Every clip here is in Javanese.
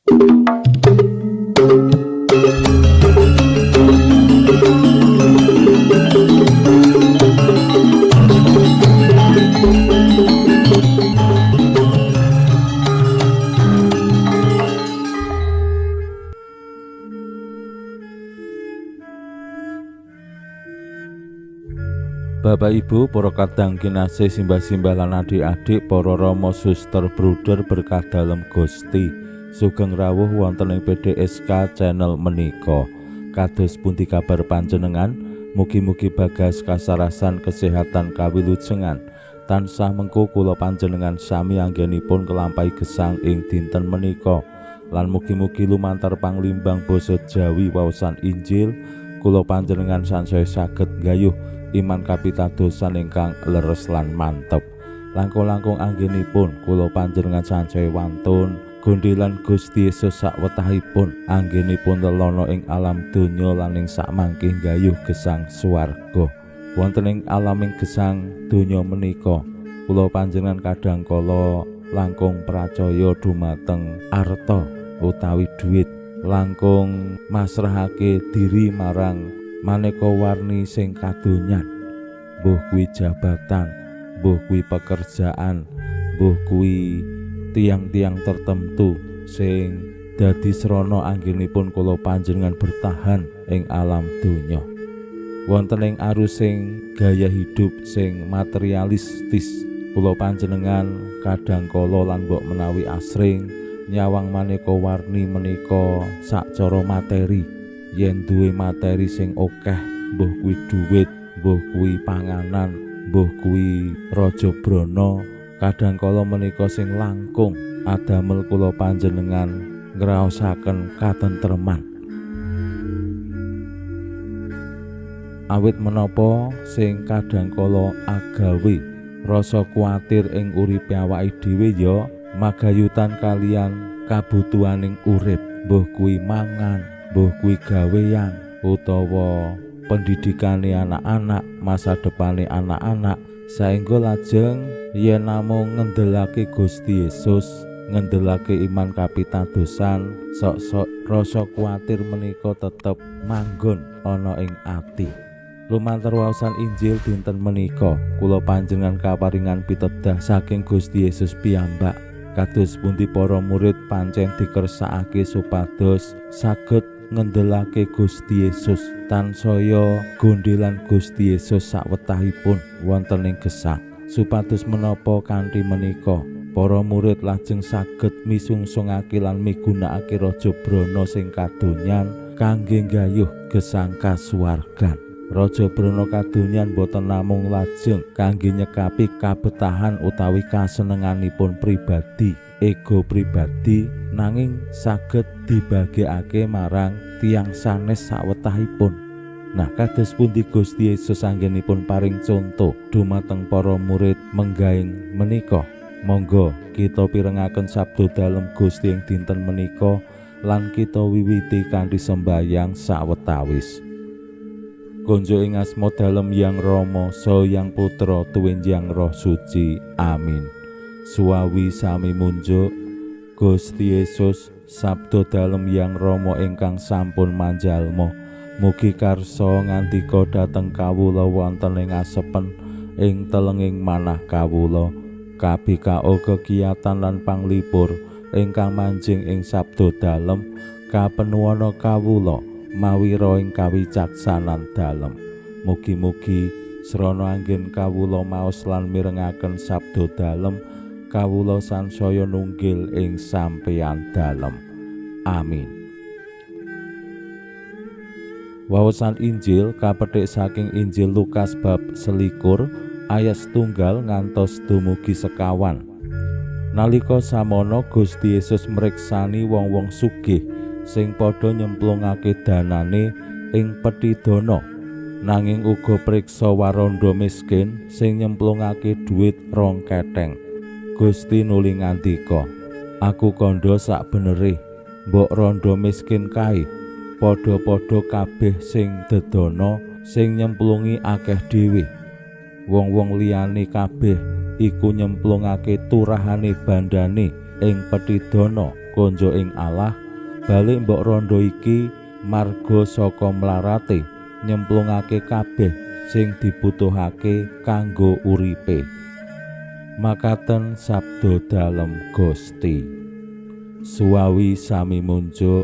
Bapak Ibu, para kadang kinasih simbah-simbah lan adik-adik, para rama suster bruder berkah dalem Gusti, sugeng rawuh wonten ing PDSK channel menika. Kados pundi kabar panjenengan? Mugi-mugi bagas kasarasan kesehatan kawilujengan tansah mengko kula panjenengan sami anggenipun kelampahi gesang ing dinten menika. Lan mugi-mugi lumantar panglimbang basa Jawi waosan Injil kula panjenengan sansaya saged nggayuh iman kapitadosan ingkang leres lan mantep. Langkung-langkung anggenipun kula panjenengan sansaya wantun gondhelan Gusti Yesus sawetahipun anggenipun lelana ing alam donya lan ing sakmangke nggayuh gesang swarga. Wonten ing alaming gesang donya menika kula panjenengan kadangkala langkung pracaya dumateng arta utawi dhuwit, langkung masrahake diri marang maneka warni sing kadonyan, mbuh kuwi jabatan, mbuh kuwi pekerjaan, mbuh kuwi tiang-tiang tertentu sing dadi srana anggenipun kula panjenengan bertahan ing alam donya. Wonten ing arusing gaya hidup sing materialistis, kula panjenengan kadangkala lan mbok menawi asring nyawang maneka warni menika sacara materi. Yen duwe materi sing akeh, mbuh kuwi dhuwit, mbuh kuwi panganan, mbuh kuwi raja brana, kadangkala menika sing langkung adamel kula panjenengan ngraosaken katentreman. Awit menapa sing kadangkala agawe rasa kuwatir ing uripe awake dhewe ya magayutan kalian kabutuhaning urip, mbuh kuwi mangan, mbuh kuwi gawean utawa pendidikane anak-anak, masa depane anak-anak, saengga lajeng yen namung ngendelake Gusti Yesus, ngendelake iman kapitadosan, sok-sok rasa kuwatir menika tetep manggon ana ing ati. Lumantar waosan Injil dinten menika kula panjenengan kaparingan pitedah saking Gusti Yesus piyambak. Kados pundi para murid pancen dikersakake supados saged ngendelake Gusti Yesus tansaya gondhelan Gusti Yesus sawetahipun wonten ing gesang. Supados menapa kanthi menika para murid lajeng saged misungsungake lan migunakake raja brana sing kadonyan kangge nggayuh gesang kasuwargan. Raja brana kadonyan boten namung lajeng kangge nyekapi kabetahan utawi kasenenganipun pribadi, ego pribadi, nanging saged dibagekake marang tiyang sanes sawetahipun. Nah, kados pundi Gusti Yesus anggenipun paring conto dumateng para murid menggaing menika. Monggo kita pirengaken sabda dalem Gusti ing dinten menika lan kita wiwiti kanthi sembahyang sawetawis. Konjo ing asma dalem Yang Rama saha Yang Putra tuwinjang Roh Suci. Amin. Suawi sami munjuk Gusti Yesus sabda dalem Yang Rama ingkang sampun manjalma, mugi karsa ngandika dhateng kawula wonten ing asepen ing telenging manah kawula, kabikao kekiyatan lan panglipur ingkang manjing ing sabda dalem, kapenuwana kawula mawi ing kawicaksanan dalem. Mugi-mugi srana anggen kawula maos lan mirengaken sabda dalem, kawula sansaya nunggil ing sampeyan dalem. Amin. Waosan Injil kapetik saking Injil Lukas bab 21 ayat 1 ngantos dumugi 50. Nalika samono Gusti Yesus mriksani wong-wong sugih sing padha nyemplungake danane ing peti dana, nanging uga priksa waranda miskin sing nyemplungake dhuwit 2 ketheng. Gusti nuli ngandika, "Aku kandha sak benere, mbok randa miskin kae padha-padha kabeh sing dedana sing nyemplungi akeh dhewe. Wong-wong liyane kabeh iku nyemplungake turahane bandane ing peti dana konjo ing Allah, balik mbok rondo iki marga saka mlarate nyemplungake kabeh sing dibutuhake kanggo uripe. Makaten sabda dalem Gusti. Suwawi sami munjuk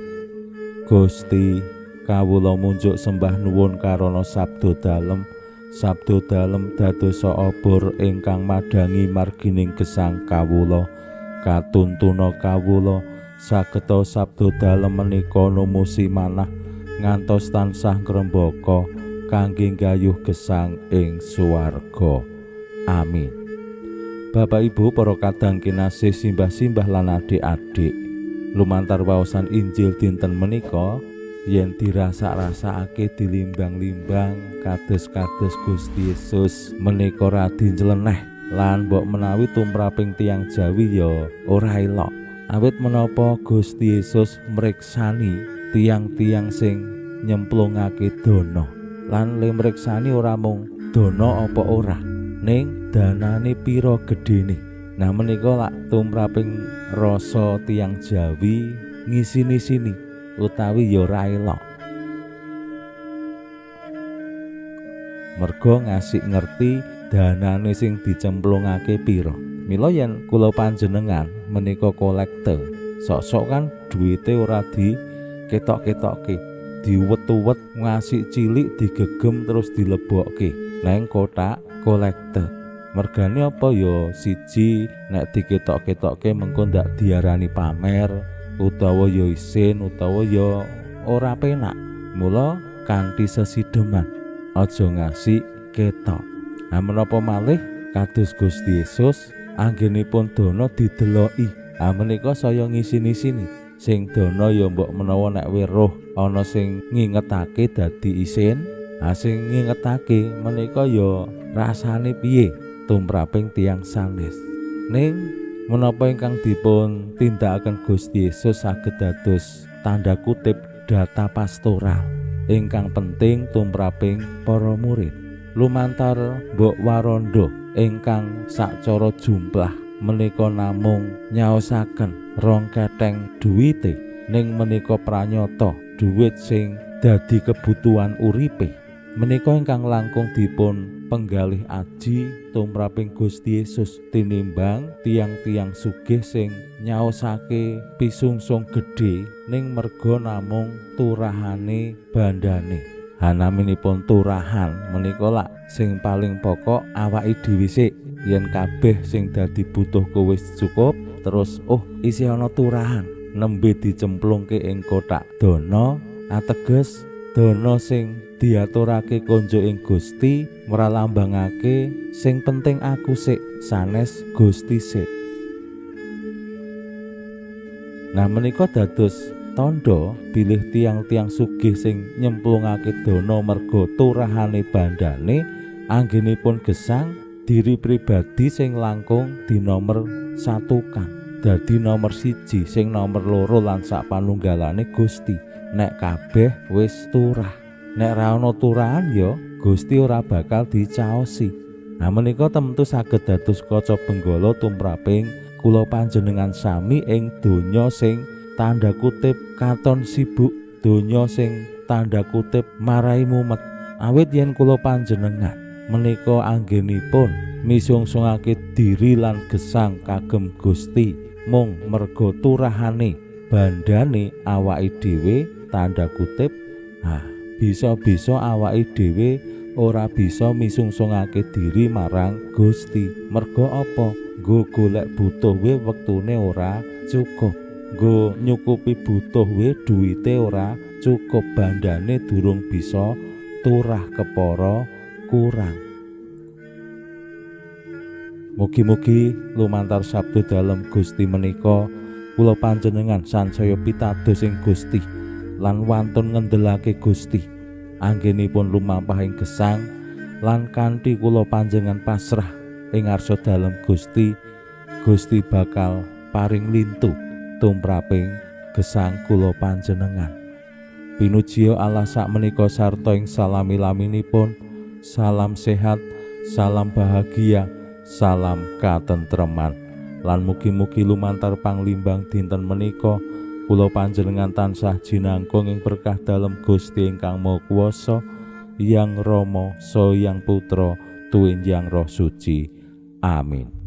Gusti, kawula munjuk sembah nuwun karana sabda dalem. Sabda dalem dadosa obor ingkang madangi margining gesang kawula. Katuntuna kawula sageta sabda dalem menika numusi manah ngantos tansah ngrembaka kangge gayuh gesang ing swarga. Amin. Bapak Ibu para kadang kinasih simbah-simbah lan adik-adik, lumantar waosan Injil dinten menika yen dirasa-rasakake dilimbang-limbang kados-kados Gusti Yesus menika radi nyeleneh lan mbok menawi tumraping tiyang Jawi ya ora elok. Awit menapa Gusti Yesus mriksani tiyang-tiyang sing nyemplungake dana. Lan le mriksani ora mung dana apa ora, ning danane pira gedene. Nah menika lak tumraping rasa tiyang Jawi ngisi-sini utawi ya ora elok. Mergo ngasih ngerti danane sing dicemplungake pira. Mila yen kula panjenengan menika kolektor, sok-sok kan duwite ora diketok-ketokke, diwet-wet ngasih cilik digegem terus dilebokke nang kotak kolektor. Mergane apa ya siji nek diketok-ketokke mengko ndak diarani pamer, utawa ya isin utawa ya ora penak. Mula kanthi sesideman aja ngasih ketok. Nah menapa malih kados Gusti Yesus anggenipun dana dideloki. Menika saya ngisi-sini sing dana ya mbok menawa nek weruh ana sing ngingetake dadi isin, sing ngingetake menika ya rasane piye tumraping tiyang sanes. Ning menapa ingkang dipun tindakaken Gusti Yesus saged dados tanda kutip data pastoral ingkang penting tumraping para murid. Lumantar mbok warondo ingkang sacara jumlah menika namung nyaosaken 2 ketheng duwite, ning menika pranyata duwit sing dadi kebutuhan uripe. Menika ingkang langkung dipun penggalih aji tumraping Gusti Yesus tinimbang tiang-tiang sugih sing nyaosake pisungsung gedhe ning merga namung turahane bandane. Hanaminipun turahan menika lak sing paling pokok awake dhewe sik. Yen kabeh sing dadi butuh wis cukup, terus isih ana turahan nembe dicemplungke ing kotak dana, ateges dana sing diaturake konjo ing Gusti mralambangake sing penting aku sik, sanes Gusti sik. Nah menika dados tandha bilih tiang-tiang sugih sing nyemplungake dana merga turahane bandane anggenipun gesang diri pribadi sing langkung di nomor 1 kang dadi nomor 1, sing nomor 2 lan sak panunggalane Gusti. Nek kabeh wis turah, nek ra ana turahan ya Gusti ora bakal dicaosi. Nah menika tentu saged dados kaca benggala tumraping kula panjenengan sami ing donya sing tanda kutip katon sibuk, donya sing tanda kutip marai mumet. Awit yen kula panjenengan menika anggenipun misungsungake diri lan gesang kagem Gusti mung merga turahane bandane awake dhewe tanda kutip, bisa-bisa awake dhewe ora bisa misungsungake diri marang Gusti. Merga apa? Nggo golek butuh we wektune ora cukup, nggo nyukupi butuh we duwite ora cukup, bandane durung bisa turah kepara kurang. Mugi-mugi lumantar sabda dalem Gusti menika kula panjenengan sansaya pitados ing Gusti lan wantun ngendelake Gusti anggenipun lumampahing gesang lan kanthi kula panjenengan pasrah ing ngarsa dalem Gusti, Gusti bakal paring lintu tumraping gesang kula panjenengan. Pinuji Allah sakmenika sarta ing salami-laminipun. Salam sehat, salam bahagia, salam katentreman. lan mugi-mugi lumantar panglimbang dinten menika kula panjenengan tansah jinangkung ing berkah dalem Gusti ingkang Maha Kuwasa, Yang Rama saha Yang Putra tuwin Yang Roh Suci. Amin.